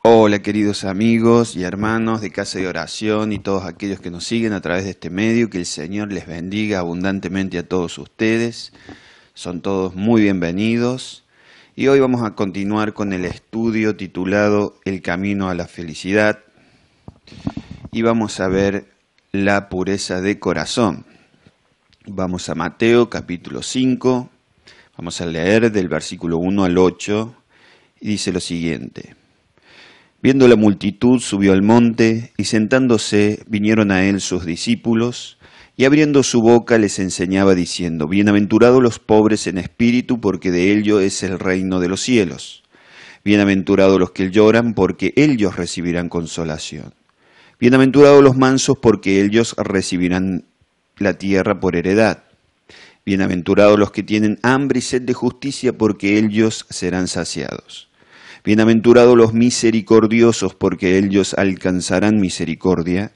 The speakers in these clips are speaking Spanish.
Hola queridos amigos y hermanos de Casa de Oración y todos aquellos que nos siguen a través de este medio, que el Señor les bendiga abundantemente a todos ustedes. Son todos muy bienvenidos y hoy vamos a continuar con el estudio titulado El camino a la felicidad y vamos a ver la pureza de corazón. Vamos a Mateo capítulo 5, vamos a leer del versículo 1 al 8 y dice lo siguiente. Viendo la multitud, subió al monte, y sentándose, vinieron a él sus discípulos, y abriendo su boca les enseñaba diciendo, Bienaventurados los pobres en espíritu, porque de ellos es el reino de los cielos. Bienaventurados los que lloran, porque ellos recibirán consolación. Bienaventurados los mansos, porque ellos recibirán la tierra por heredad. Bienaventurados los que tienen hambre y sed de justicia, porque ellos serán saciados. Bienaventurados los misericordiosos, porque ellos alcanzarán misericordia.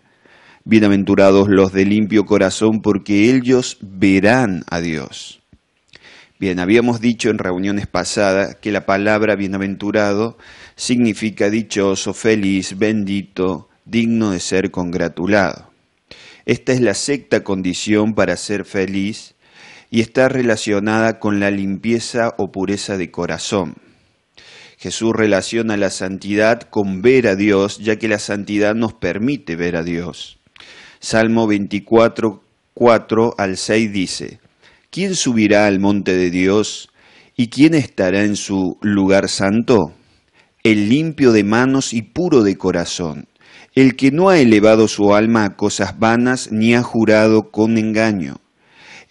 Bienaventurados los de limpio corazón, porque ellos verán a Dios. Bien, habíamos dicho en reuniones pasadas que la palabra bienaventurado significa dichoso, feliz, bendito, digno de ser congratulado. Esta es la sexta condición para ser feliz y está relacionada con la limpieza o pureza de corazón. Jesús relaciona la santidad con ver a Dios, ya que la santidad nos permite ver a Dios. Salmo 24, 4 al 6 dice, ¿Quién subirá al monte de Dios y quién estará en su lugar santo? El limpio de manos y puro de corazón, el que no ha elevado su alma a cosas vanas ni ha jurado con engaño.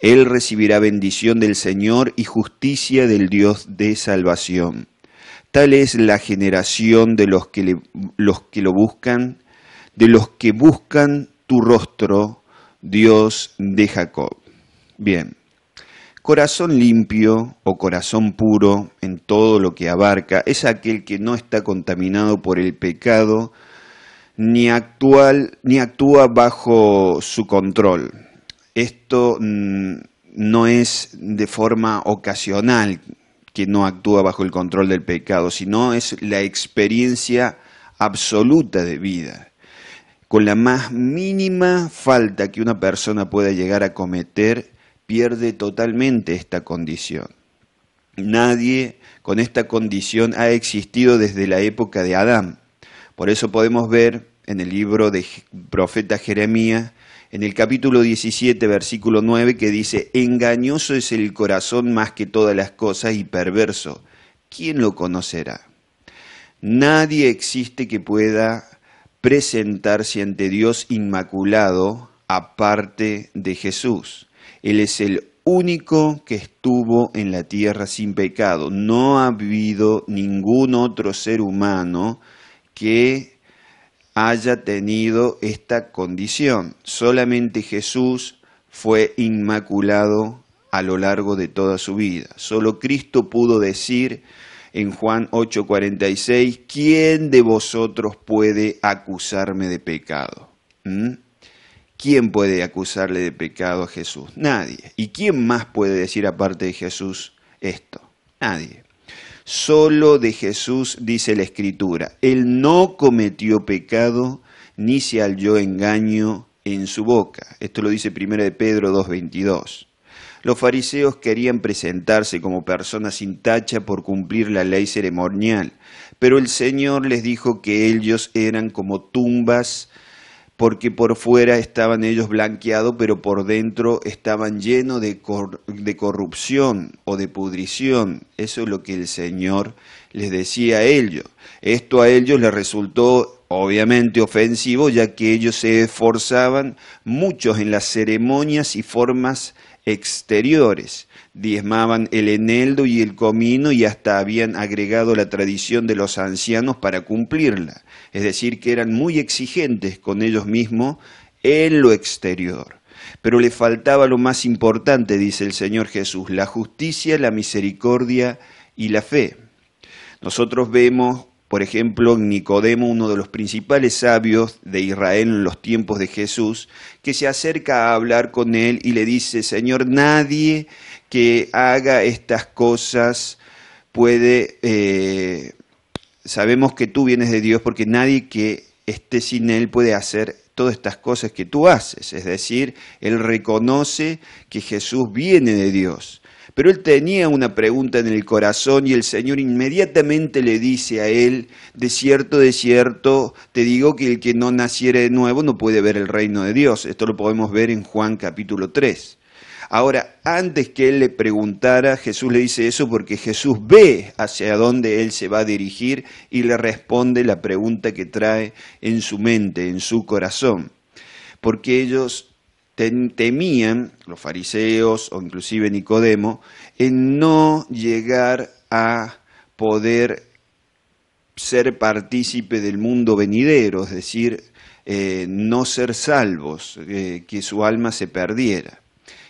Él recibirá bendición del Señor y justicia del Dios de salvación. Tal es la generación de los que lo buscan, de los que buscan tu rostro, Dios de Jacob. Bien, corazón limpio o corazón puro en todo lo que abarca es aquel que no está contaminado por el pecado ni actúa bajo su control. Esto no es de forma ocasional, que no actúa bajo el control del pecado, sino es la experiencia absoluta de vida. Con la más mínima falta que una persona pueda llegar a cometer, pierde totalmente esta condición. Nadie con esta condición ha existido desde la época de Adán. Por eso podemos ver en el libro del profeta Jeremías, en el capítulo 17, versículo 9, que dice, engañoso es el corazón más que todas las cosas y perverso. ¿Quién lo conocerá? Nadie existe que pueda presentarse ante Dios inmaculado aparte de Jesús. Él es el único que estuvo en la tierra sin pecado. No ha habido ningún otro ser humano que haya tenido esta condición. Solamente Jesús fue inmaculado a lo largo de toda su vida. Solo Cristo pudo decir en Juan 8:46, ¿quién de vosotros puede acusarme de pecado? ¿Quién puede acusarle de pecado a Jesús? Nadie. ¿Y quién más puede decir aparte de Jesús esto? Nadie. Solo de Jesús dice la Escritura, Él no cometió pecado, ni se halló engaño en su boca. Esto lo dice 1 de Pedro 2:22. Los fariseos querían presentarse como personas sin tacha por cumplir la ley ceremonial, pero el Señor les dijo que ellos eran como tumbas, porque por fuera estaban ellos blanqueados, pero por dentro estaban llenos de corrupción o de pudrición. Eso es lo que el Señor les decía a ellos. Esto a ellos les resultó obviamente ofensivo, ya que ellos se esforzaban muchos en las ceremonias y formas exteriores. Diezmaban el eneldo y el comino y hasta habían agregado la tradición de los ancianos para cumplirla. Es decir, que eran muy exigentes con ellos mismos en lo exterior. Pero le faltaba lo más importante, dice el Señor Jesús, la justicia, la misericordia y la fe. Nosotros vemos, por ejemplo, en Nicodemo, uno de los principales sabios de Israel en los tiempos de Jesús, que se acerca a hablar con él y le dice, Señor, nadie que haga estas cosas puede sabemos que tú vienes de Dios porque nadie que esté sin Él puede hacer todas estas cosas que tú haces. Es decir, él reconoce que Jesús viene de Dios. Pero él tenía una pregunta en el corazón y el Señor inmediatamente le dice a él, de cierto, te digo que el que no naciere de nuevo no puede ver el reino de Dios. Esto lo podemos ver en Juan capítulo 3. Ahora, antes que él le preguntara, Jesús le dice eso porque Jesús ve hacia dónde él se va a dirigir y le responde la pregunta que trae en su mente, en su corazón. Porque ellos temían, los fariseos o inclusive Nicodemo, en no llegar a poder ser partícipe del mundo venidero, es decir, no ser salvos, que su alma se perdiera.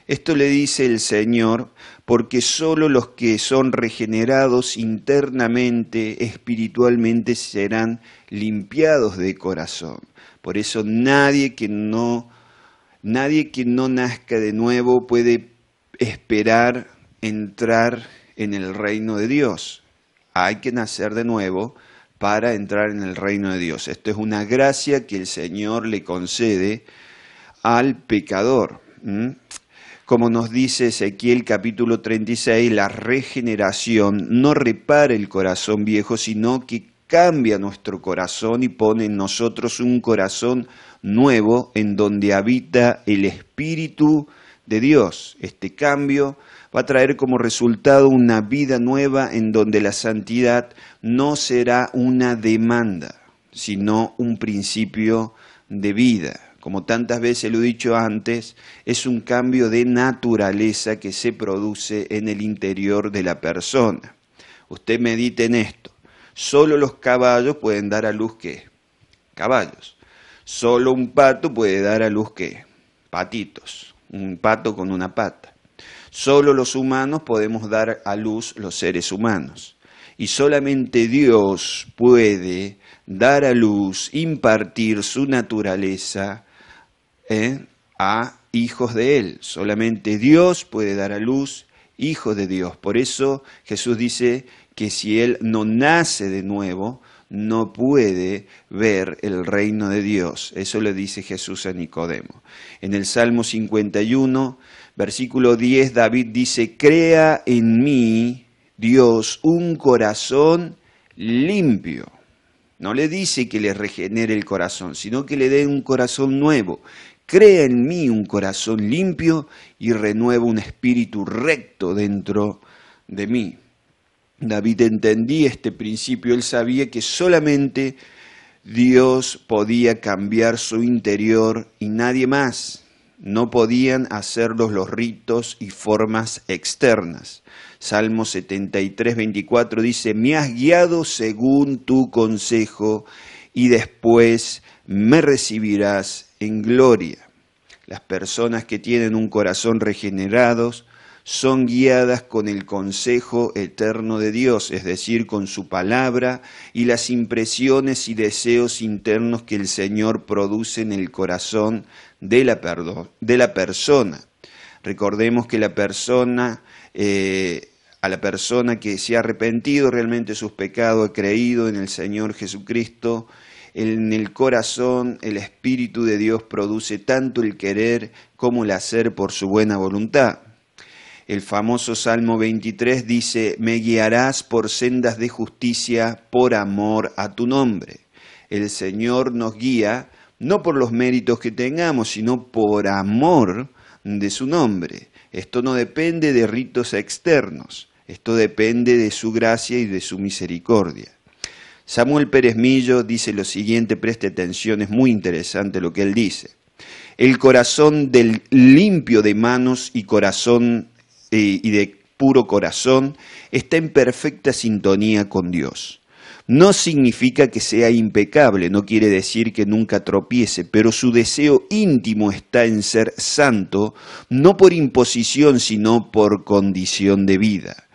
Esto le dice el Señor porque solo los que son regenerados internamente, espiritualmente, serán limpiados de corazón. Por eso nadie que no nazca de nuevo puede esperar entrar en el reino de Dios. Hay que nacer de nuevo para entrar en el reino de Dios. Esto es una gracia que el Señor le concede al pecador. Como nos dice Ezequiel capítulo 36, la regeneración no repara el corazón viejo, sino que cambia nuestro corazón y pone en nosotros un corazón nuevo en donde habita el Espíritu de Dios. Este cambio va a traer como resultado una vida nueva en donde la santidad no será una demanda, sino un principio de vida. Como tantas veces lo he dicho antes, es un cambio de naturaleza que se produce en el interior de la persona. Usted medite en esto. Solo los caballos pueden dar a luz, ¿qué? Caballos. Solo un pato puede dar a luz, ¿qué? Patitos. Un pato con una pata. Solo los humanos podemos dar a luz los seres humanos. Y solamente Dios puede dar a luz, impartir su naturaleza a hijos de Él. Solamente Dios puede dar a luz hijos de Dios. Por eso Jesús dice que si Él no nace de nuevo, no puede ver el reino de Dios. Eso le dice Jesús a Nicodemo. En el Salmo 51, versículo 10, David dice, crea en mí, Dios, un corazón limpio. No le dice que le regenere el corazón, sino que le dé un corazón nuevo. Crea en mí un corazón limpio y renueva un espíritu recto dentro de mí. David entendía este principio, él sabía que solamente Dios podía cambiar su interior y nadie más. No podían hacerlo los ritos y formas externas. Salmo 73, 24 dice, me has guiado según tu consejo y después me recibirás en gloria. Las personas que tienen un corazón regenerado son guiadas con el consejo eterno de Dios, es decir, con su palabra y las impresiones y deseos internos que el Señor produce en el corazón de la persona. Recordemos que a la persona que se ha arrepentido realmente de sus pecados, ha creído en el Señor Jesucristo, en el corazón el Espíritu de Dios produce tanto el querer como el hacer por su buena voluntad. El famoso Salmo 23 dice, me guiarás por sendas de justicia por amor a tu nombre. El Señor nos guía no por los méritos que tengamos, sino por amor de su nombre. Esto no depende de ritos externos, esto depende de su gracia y de su misericordia. Samuel Pérez Millo dice lo siguiente, preste atención, es muy interesante lo que él dice. El corazón del limpio de manos y corazón y de puro corazón está en perfecta sintonía con Dios. No significa que sea impecable, no quiere decir que nunca tropiece, pero su deseo íntimo está en ser santo, no por imposición, sino por condición de vida.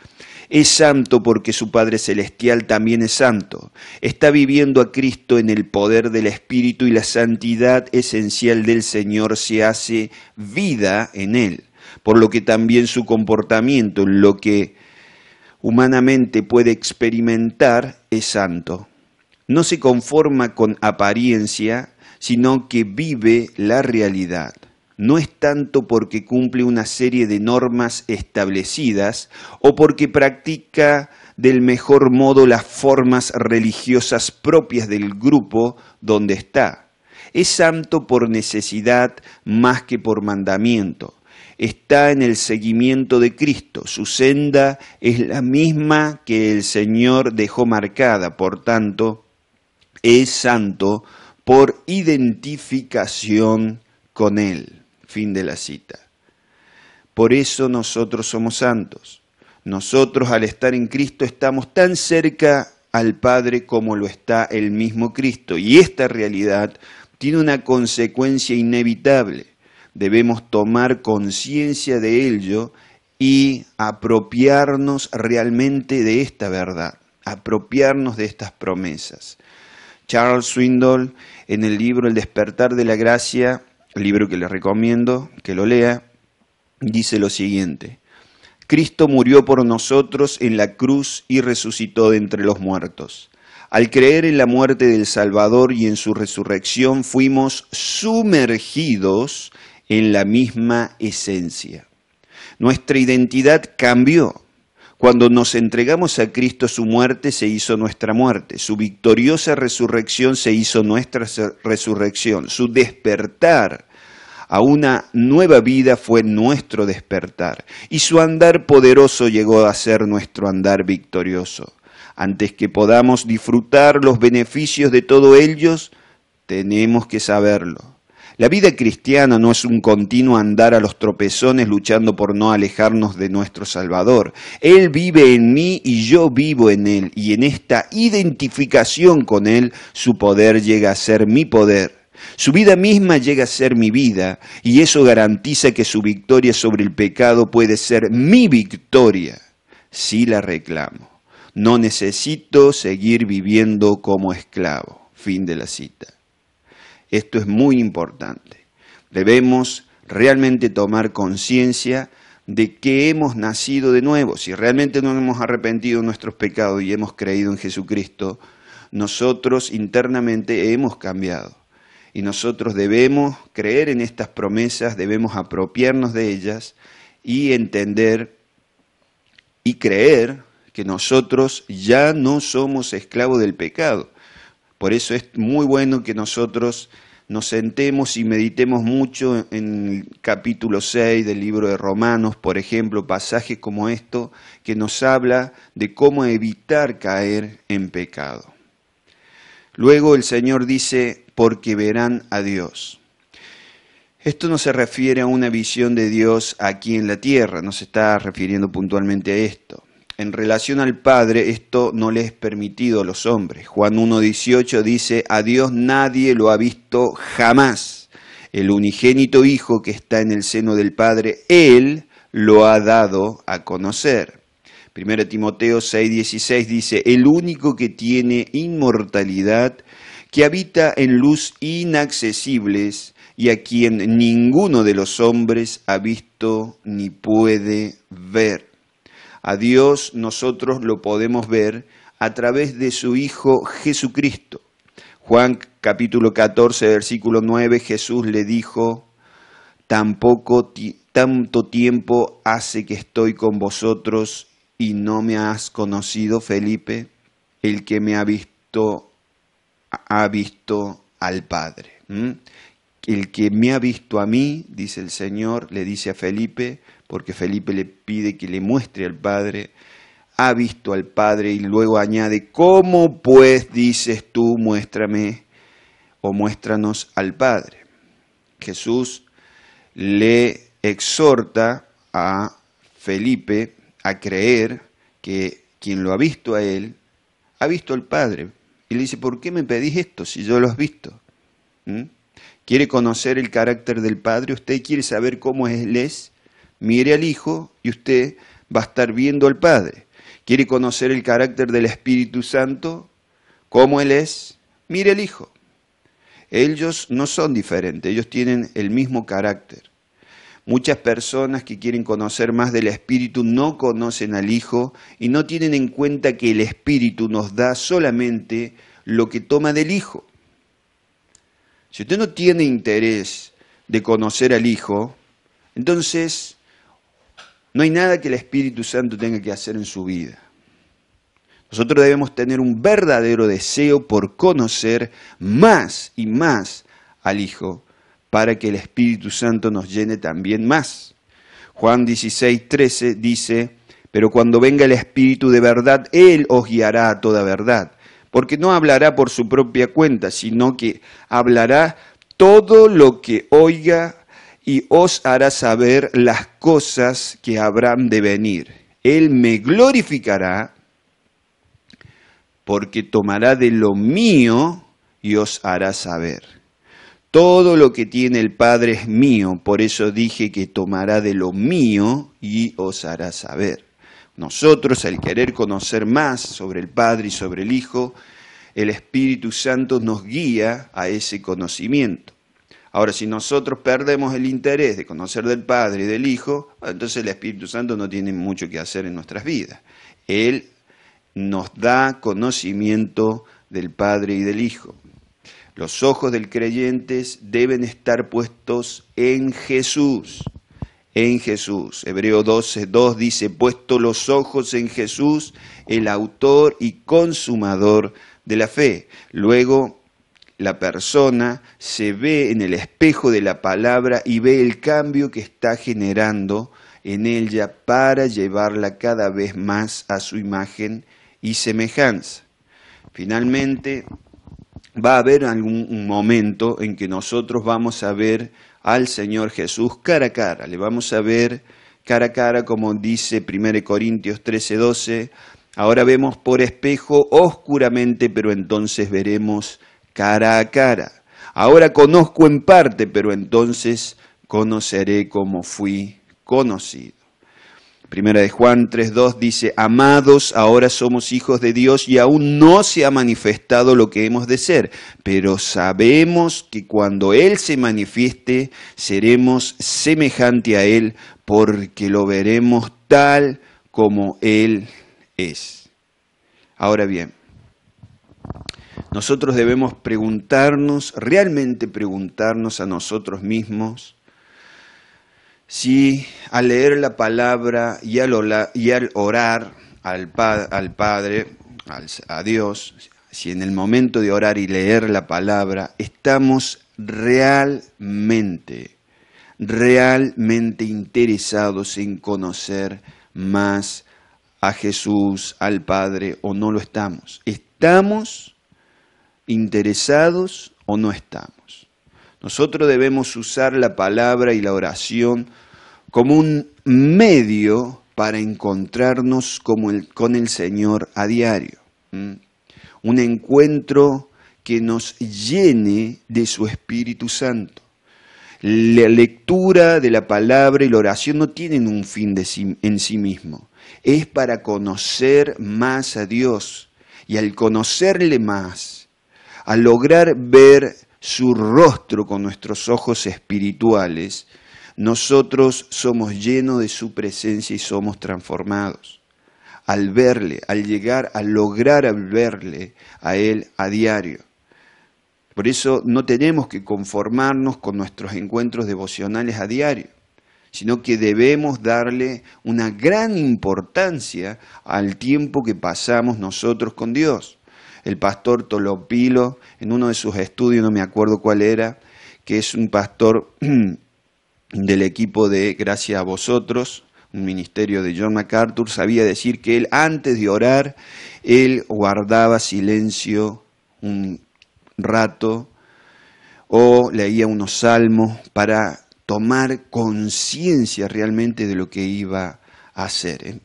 Es santo porque su Padre Celestial también es santo. Está viviendo a Cristo en el poder del Espíritu y la santidad esencial del Señor se hace vida en él. Por lo que también su comportamiento, lo que humanamente puede experimentar es santo. No se conforma con apariencia, sino que vive la realidad. No es tanto porque cumple una serie de normas establecidas o porque practica del mejor modo las formas religiosas propias del grupo donde está. Es santo por necesidad más que por mandamiento. Está en el seguimiento de Cristo. Su senda es la misma que el Señor dejó marcada. Por tanto, es santo por identificación con Él. Fin de la cita. Por eso nosotros somos santos. Nosotros al estar en Cristo estamos tan cerca al Padre como lo está el mismo Cristo. Y esta realidad tiene una consecuencia inevitable. Debemos tomar conciencia de ello y apropiarnos realmente de esta verdad, apropiarnos de estas promesas. Charles Swindoll, en el libro El despertar de la gracia, el libro que les recomiendo que lo lea, dice lo siguiente: Cristo murió por nosotros en la cruz y resucitó de entre los muertos. Al creer en la muerte del Salvador y en su resurrección, fuimos sumergidos en la misma esencia. Nuestra identidad cambió. Cuando nos entregamos a Cristo, su muerte se hizo nuestra muerte, su victoriosa resurrección se hizo nuestra resurrección, su despertar a una nueva vida fue nuestro despertar, y su andar poderoso llegó a ser nuestro andar victorioso. Antes que podamos disfrutar los beneficios de todo ellos, tenemos que saberlo. La vida cristiana no es un continuo andar a los tropezones luchando por no alejarnos de nuestro Salvador. Él vive en mí y yo vivo en Él, y en esta identificación con Él, su poder llega a ser mi poder. Su vida misma llega a ser mi vida, y eso garantiza que su victoria sobre el pecado puede ser mi victoria, si la reclamo. No necesito seguir viviendo como esclavo. Fin de la cita. Esto es muy importante. Debemos realmente tomar conciencia de que hemos nacido de nuevo. Si realmente no hemos arrepentido de nuestros pecados y hemos creído en Jesucristo, nosotros internamente hemos cambiado. Y nosotros debemos creer en estas promesas, debemos apropiarnos de ellas y entender y creer que nosotros ya no somos esclavos del pecado. Por eso es muy bueno que nosotros nos sentemos y meditemos mucho en el capítulo 6 del libro de Romanos, por ejemplo, pasajes como esto que nos habla de cómo evitar caer en pecado. Luego el Señor dice, porque verán a Dios. Esto no se refiere a una visión de Dios aquí en la tierra, no se está refiriendo puntualmente a esto. En relación al Padre, esto no le es permitido a los hombres. Juan 1:18 dice, a Dios nadie lo ha visto jamás. El unigénito Hijo que está en el seno del Padre, Él lo ha dado a conocer. 1 Timoteo 6:16 dice, el único que tiene inmortalidad, que habita en luz inaccesibles y a quien ninguno de los hombres ha visto ni puede ver. A Dios nosotros lo podemos ver a través de su Hijo Jesucristo. Juan capítulo 14, versículo 9, Jesús le dijo, tanto tiempo hace que estoy con vosotros y no me has conocido, Felipe. El que me ha visto al Padre. El que me ha visto a mí, dice el Señor, le dice a Felipe, porque Felipe le pide que le muestre al Padre, ha visto al Padre, y luego añade, ¿cómo pues dices tú, muéstrame o muéstranos al Padre? Jesús le exhorta a Felipe a creer que quien lo ha visto a él, ha visto al Padre. Y le dice, ¿por qué me pedís esto si yo lo has visto? ¿Quiere conocer el carácter del Padre? ¿Usted quiere saber cómo Él es? Mire al Hijo y usted va a estar viendo al Padre. ¿Quiere conocer el carácter del Espíritu Santo? ¿Cómo Él es? Mire al Hijo. Ellos no son diferentes, ellos tienen el mismo carácter. Muchas personas que quieren conocer más del Espíritu no conocen al Hijo y no tienen en cuenta que el Espíritu nos da solamente lo que toma del Hijo. Si usted no tiene interés de conocer al Hijo, entonces no hay nada que el Espíritu Santo tenga que hacer en su vida. Nosotros debemos tener un verdadero deseo por conocer más y más al Hijo, para que el Espíritu Santo nos llene también más. Juan 16:13 dice, pero cuando venga el Espíritu de verdad, Él os guiará a toda verdad, porque no hablará por su propia cuenta, sino que hablará todo lo que oiga y os hará saber las cosas que habrán de venir. Él me glorificará, porque tomará de lo mío y os hará saber. Todo lo que tiene el Padre es mío, por eso dije que tomará de lo mío y os hará saber. Nosotros, al querer conocer más sobre el Padre y sobre el Hijo, el Espíritu Santo nos guía a ese conocimiento. Ahora, si nosotros perdemos el interés de conocer del Padre y del Hijo, entonces el Espíritu Santo no tiene mucho que hacer en nuestras vidas. Él nos da conocimiento del Padre y del Hijo. Los ojos del creyente deben estar puestos en Jesús. En Jesús. Hebreo 12:2 dice, puesto los ojos en Jesús, el autor y consumador de la fe. Luego, la persona se ve en el espejo de la palabra y ve el cambio que está generando en ella para llevarla cada vez más a su imagen y semejanza. Finalmente, va a haber algún momento en que nosotros vamos a ver al Señor Jesús cara a cara. Le vamos a ver cara a cara, como dice 1 Corintios 13:12. Ahora vemos por espejo oscuramente, pero entonces veremos cara a cara. Ahora conozco en parte, pero entonces conoceré como fui conocido. Primera de Juan 3:2 dice, amados, ahora somos hijos de Dios y aún no se ha manifestado lo que hemos de ser, pero sabemos que cuando Él se manifieste, seremos semejante a Él, porque lo veremos tal como Él es. Ahora bien, nosotros debemos preguntarnos, realmente preguntarnos a nosotros mismos, si al leer la palabra y al orar al Padre, a Dios, si en el momento de orar y leer la palabra estamos realmente interesados en conocer más a Jesús, al Padre, o no lo estamos. ¿Estamos interesados o no estamos? Nosotros debemos usar la palabra y la oración como un medio para encontrarnos con el Señor a diario. Un encuentro que nos llene de su Espíritu Santo. La lectura de la palabra y la oración no tienen un fin en sí mismo. Es para conocer más a Dios. Y al conocerle más, al lograr ver su rostro con nuestros ojos espirituales, nosotros somos llenos de su presencia y somos transformados. Al verle, al llegar a lograr verle a Él a diario. Por eso no tenemos que conformarnos con nuestros encuentros devocionales a diario, sino que debemos darle una gran importancia al tiempo que pasamos nosotros con Dios. El pastor Tolopilo, en uno de sus estudios, no me acuerdo cuál era, que es un pastor del equipo de Gracias a Vosotros, un ministerio de John MacArthur, sabía decir que él, antes de orar, él guardaba silencio un rato o leía unos salmos para tomar conciencia realmente de lo que iba a hacer.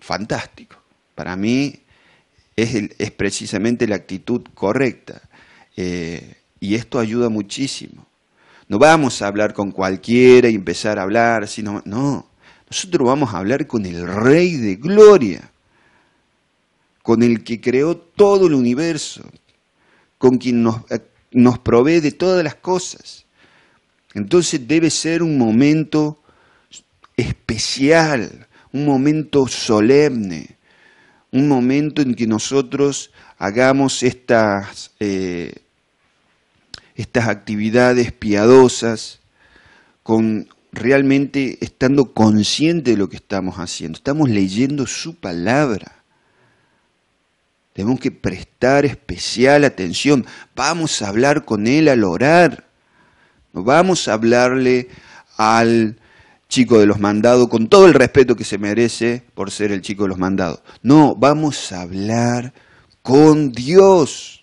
Fantástico. Para mí es precisamente la actitud correcta. Y esto ayuda muchísimo. No vamos a hablar con cualquiera y empezar a hablar, sino, no, nosotros vamos a hablar con el Rey de Gloria, con el que creó todo el universo, con quien nos provee de todas las cosas. Entonces debe ser un momento especial, un momento solemne, un momento en que nosotros hagamos estas actividades piadosas con realmente estando consciente de lo que estamos haciendo. Estamos leyendo su palabra. Tenemos que prestar especial atención. Vamos a hablar con Él al orar. No vamos a hablarle al chico de los mandados con todo el respeto que se merece por ser el chico de los mandados. No, vamos a hablar con Dios.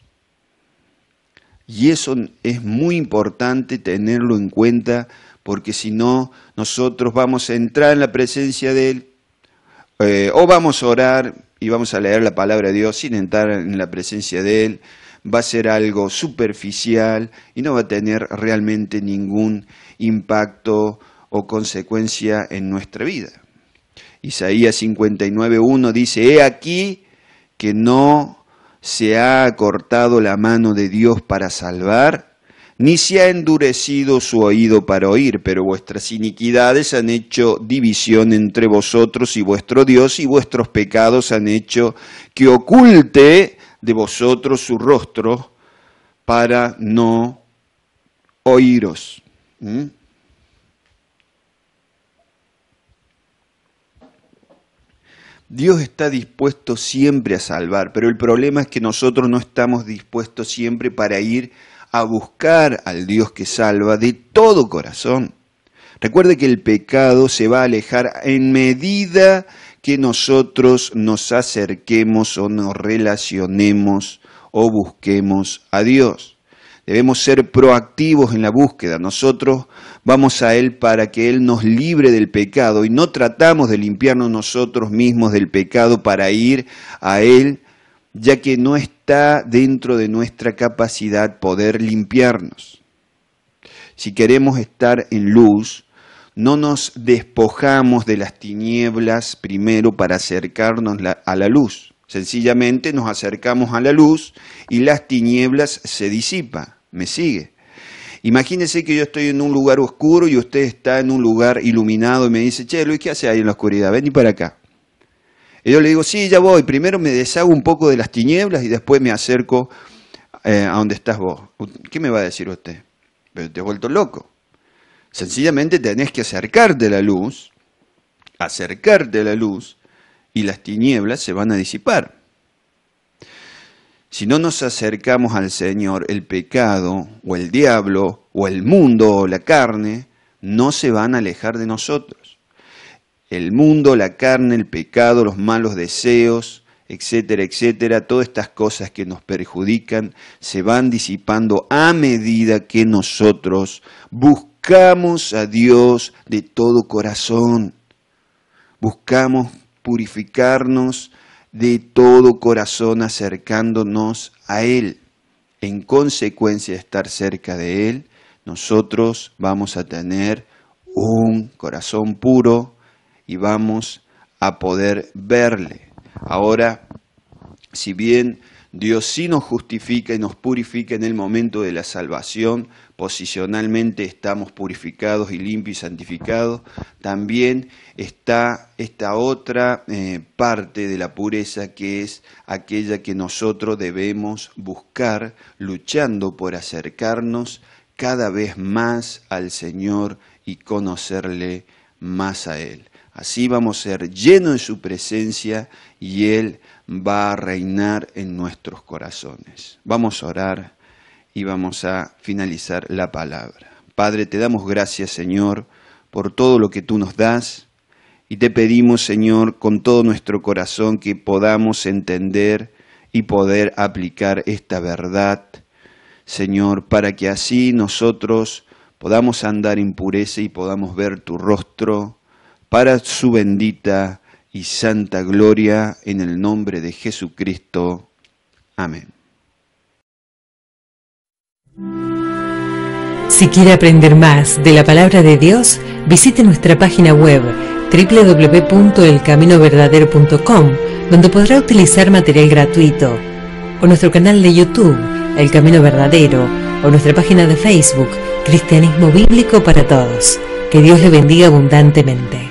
Y eso es muy importante tenerlo en cuenta, porque si no, nosotros vamos a entrar en la presencia de Él, o vamos a orar y vamos a leer la palabra de Dios sin entrar en la presencia de Él. Va a ser algo superficial y no va a tener realmente ningún impacto o consecuencia en nuestra vida. Isaías 59:1 dice: He aquí que no se ha acortado la mano de Dios para salvar, ni se ha endurecido su oído para oír, pero vuestras iniquidades han hecho división entre vosotros y vuestro Dios, y vuestros pecados han hecho que oculte de vosotros su rostro para no oíros. Dios está dispuesto siempre a salvar, pero el problema es que nosotros no estamos dispuestos siempre para ir a buscar al Dios que salva de todo corazón. Recuerde que el pecado se va a alejar en medida que nosotros nos acerquemos o nos relacionemos o busquemos a Dios. Debemos ser proactivos en la búsqueda. Nosotros vamos a Él para que Él nos libre del pecado y no tratamos de limpiarnos nosotros mismos del pecado para ir a Él, ya que no está dentro de nuestra capacidad poder limpiarnos. Si queremos estar en luz, no nos despojamos de las tinieblas primero para acercarnos a la luz. Sencillamente nos acercamos a la luz y las tinieblas se disipan. ¿Me sigue? Imagínese que yo estoy en un lugar oscuro y usted está en un lugar iluminado y me dice: Che, Luis, ¿qué hace ahí en la oscuridad? Vení para acá. Y yo le digo: sí, ya voy. Primero me deshago un poco de las tinieblas y después me acerco a donde estás vos. ¿Qué me va a decir usted? Pero te has vuelto loco. Sencillamente tenés que acercarte a la luz y las tinieblas se van a disipar. Si no nos acercamos al Señor, el pecado o el diablo o el mundo o la carne no se van a alejar de nosotros. El mundo, la carne, el pecado, los malos deseos, etcétera, etcétera, todas estas cosas que nos perjudican se van disipando a medida que nosotros buscamos a Dios de todo corazón. Buscamos purificarnos de todo corazón acercándonos a Él. En consecuencia de estar cerca de Él, nosotros vamos a tener un corazón puro y vamos a poder verle. Ahora, si bien Dios sí nos justifica y nos purifica en el momento de la salvación, posicionalmente estamos purificados y limpios y santificados, también está esta otra parte de la pureza, que es aquella que nosotros debemos buscar, luchando por acercarnos cada vez más al Señor y conocerle más a Él. Así vamos a ser llenos de su presencia y Él va a reinar en nuestros corazones. Vamos a orar y vamos a finalizar la palabra. Padre, te damos gracias, Señor, por todo lo que tú nos das y te pedimos, Señor, con todo nuestro corazón que podamos entender y poder aplicar esta verdad, Señor, para que así nosotros podamos andar en pureza y podamos ver tu rostro para su bendita y santa gloria, en el nombre de Jesucristo. Amén. Si quiere aprender más de la palabra de Dios, visite nuestra página web www.elcaminoverdadero.com, donde podrá utilizar material gratuito, o nuestro canal de YouTube, El Camino Verdadero, o nuestra página de Facebook, Cristianismo Bíblico para Todos. Que Dios le bendiga abundantemente.